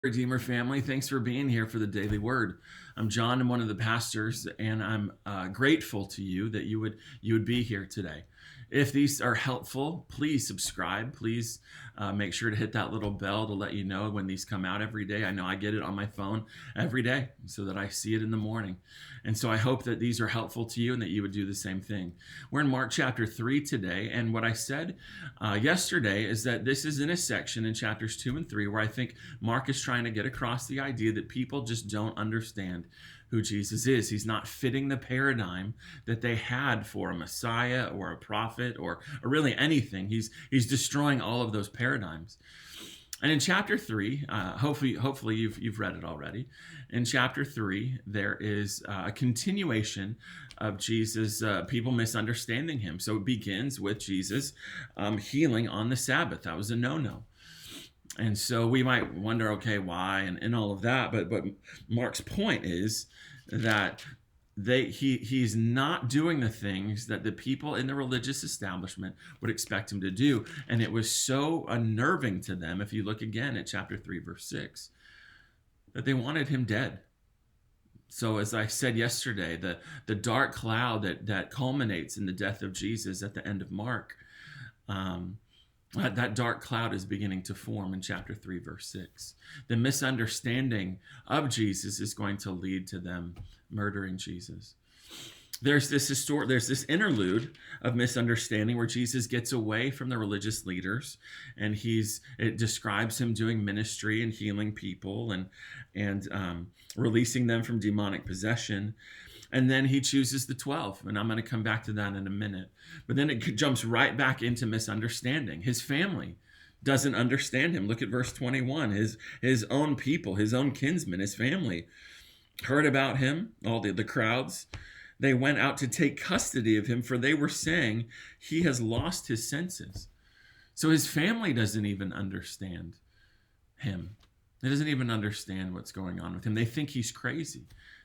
Redeemer family, thanks for being here for the Daily Word. I'm John. I'm one of the pastors, and I'm grateful to you that you would be here today. If these are helpful, please subscribe. Please make sure to hit that little bell to let you know when these come out every day. I know I get it on my phone every day so that I see it in the morning. And so I hope that these are helpful to you and that you would do the same thing. We're in Mark chapter 3 today, and what I said yesterday is that this is in a section in chapters 2 and 3 where I think Mark is trying to get across the idea that people just don't understand who Jesus is. He's not fitting the paradigm that they had for a Messiah or a prophet or really anything. He's destroying all of those paradigms. And in chapter 3, hopefully you've read it already. In chapter 3, there is a continuation of Jesus, people misunderstanding him. So it begins with Jesus healing on the Sabbath. That was a no-no. And so we might wonder, okay, why and all of that. But Mark's point is that he's not doing the things that the people in the religious establishment would expect him to do. And it was so unnerving to them, if you look again at chapter 3, verse 6, that they wanted him dead. So as I said yesterday, the dark cloud that culminates in the death of Jesus at the end of Mark, that dark cloud is beginning to form in chapter 3, verse 6. The misunderstanding of Jesus is going to lead to them murdering Jesus. There's this interlude of misunderstanding where Jesus gets away from the religious leaders, and it describes him doing ministry and healing people and releasing them from demonic possession. And then he chooses the 12, and I'm going to come back to that in a minute. But then it jumps right back into misunderstanding. His family doesn't understand him. Look at verse 21. His own people, his own kinsmen, his family heard about him, all the crowds. They went out to take custody of him, for they were saying he has lost his senses. So his family doesn't even understand him. They doesn't even understand what's going on with him. They think he's crazy.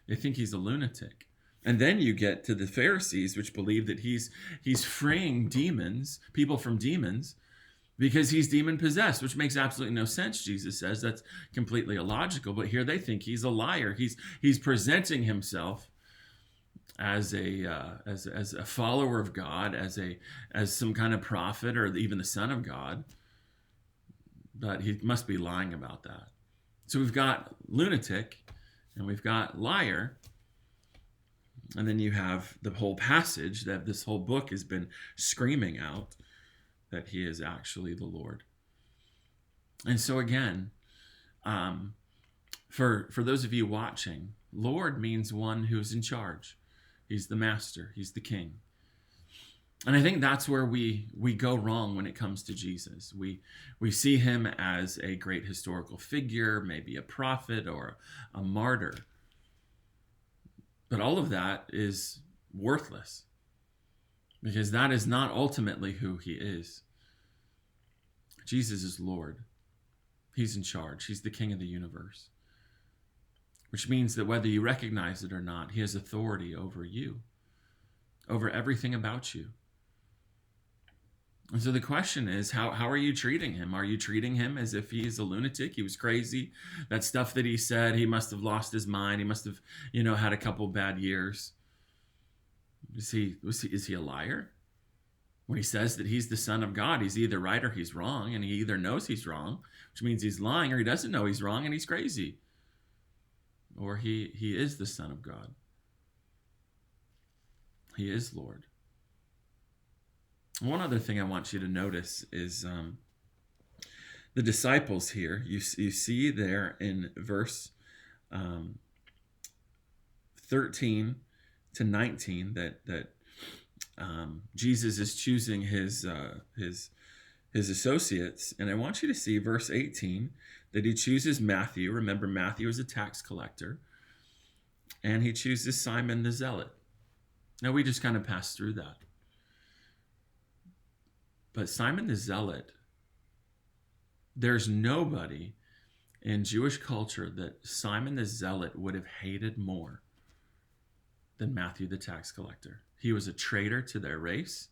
They think he's a lunatic. And then you get to the Pharisees, which believe that he's freeing demons, people from demons, because he's demon possessed, which makes absolutely no sense. Jesus says that's completely illogical. But here they think he's a liar. He's presenting himself as a follower of God, as some kind of prophet or even the Son of God. But he must be lying about that. So we've got lunatic and we've got liar. And then you have the whole passage that this whole book has been screaming out that he is actually the Lord. And so again, for those of you watching, Lord means one who's in charge. He's the master. He's the king. And I think that's where we go wrong when it comes to Jesus. We see him as a great historical figure, maybe a prophet or a martyr. But all of that is worthless because that is not ultimately who he is. Jesus is Lord. He's in charge. He's the king of the universe, which means that whether you recognize it or not, he has authority over you, over everything about you. And so the question is, how are you treating him? Are you treating him as if he's a lunatic? He was crazy. That stuff that he said, he must have lost his mind. He must have, had a couple bad years. Is he a liar? When he says that he's the Son of God, he's either right or he's wrong, and he either knows he's wrong, which means he's lying, or he doesn't know he's wrong and he's crazy. Or he is the Son of God. He is Lord. One other thing I want you to notice is the disciples here. You see there in verse 13 to 19 that Jesus is choosing his associates. And I want you to see verse 18 that he chooses Matthew. Remember, Matthew is a tax collector. And he chooses Simon the Zealot. Now, we just kind of passed through that. But Simon the Zealot, there's nobody in Jewish culture that Simon the Zealot would have hated more than Matthew the tax collector. He was a traitor to their race.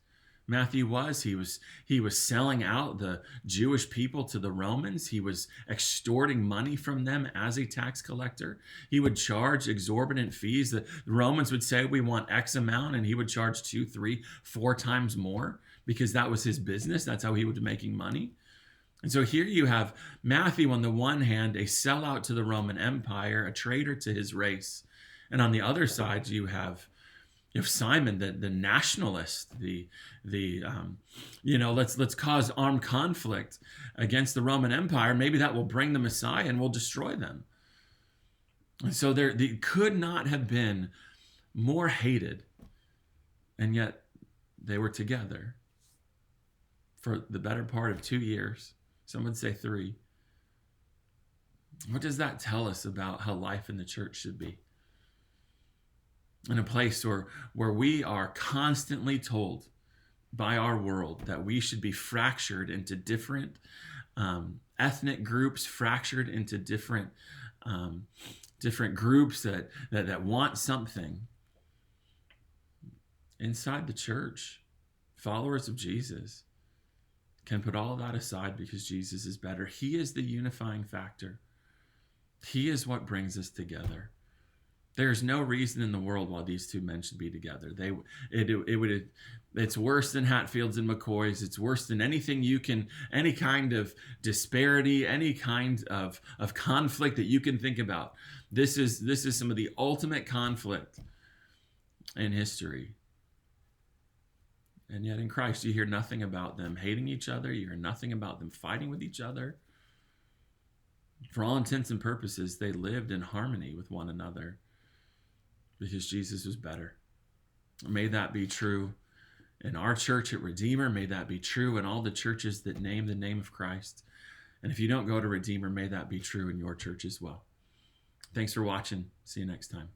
Matthew was. He was selling out the Jewish people to the Romans. He was extorting money from them as a tax collector. He would charge exorbitant fees. The Romans would say, we want X amount, and he would charge 2, 3, 4 times more because that was his business. That's how he was making money. And so here you have Matthew on the one hand, a sellout to the Roman Empire, a traitor to his race. And on the other side, you have Simon, the nationalist, let's cause armed conflict against the Roman Empire. Maybe that will bring the Messiah and will destroy them. And so they could not have been more hated, and yet they were together for the better part of 2 years. Some would say 3. What does that tell us about how life in the church should be? In a place where we are constantly told by our world that we should be fractured into different ethnic groups, fractured into different groups that want something. Inside the church, followers of Jesus can put all of that aside because Jesus is better. He is the unifying factor. He is what brings us together. There's no reason in the world why these two men should be together. It's worse than Hatfields and McCoys. It's worse than any kind of disparity, any kind of conflict that you can think about. This is some of the ultimate conflict in history. And yet in Christ, you hear nothing about them hating each other. You hear nothing about them fighting with each other. For all intents and purposes, they lived in harmony with one another because Jesus was better. May that be true in our church at Redeemer. May that be true in all the churches that name the name of Christ. And if you don't go to Redeemer, may that be true in your church as well. Thanks for watching. See you next time.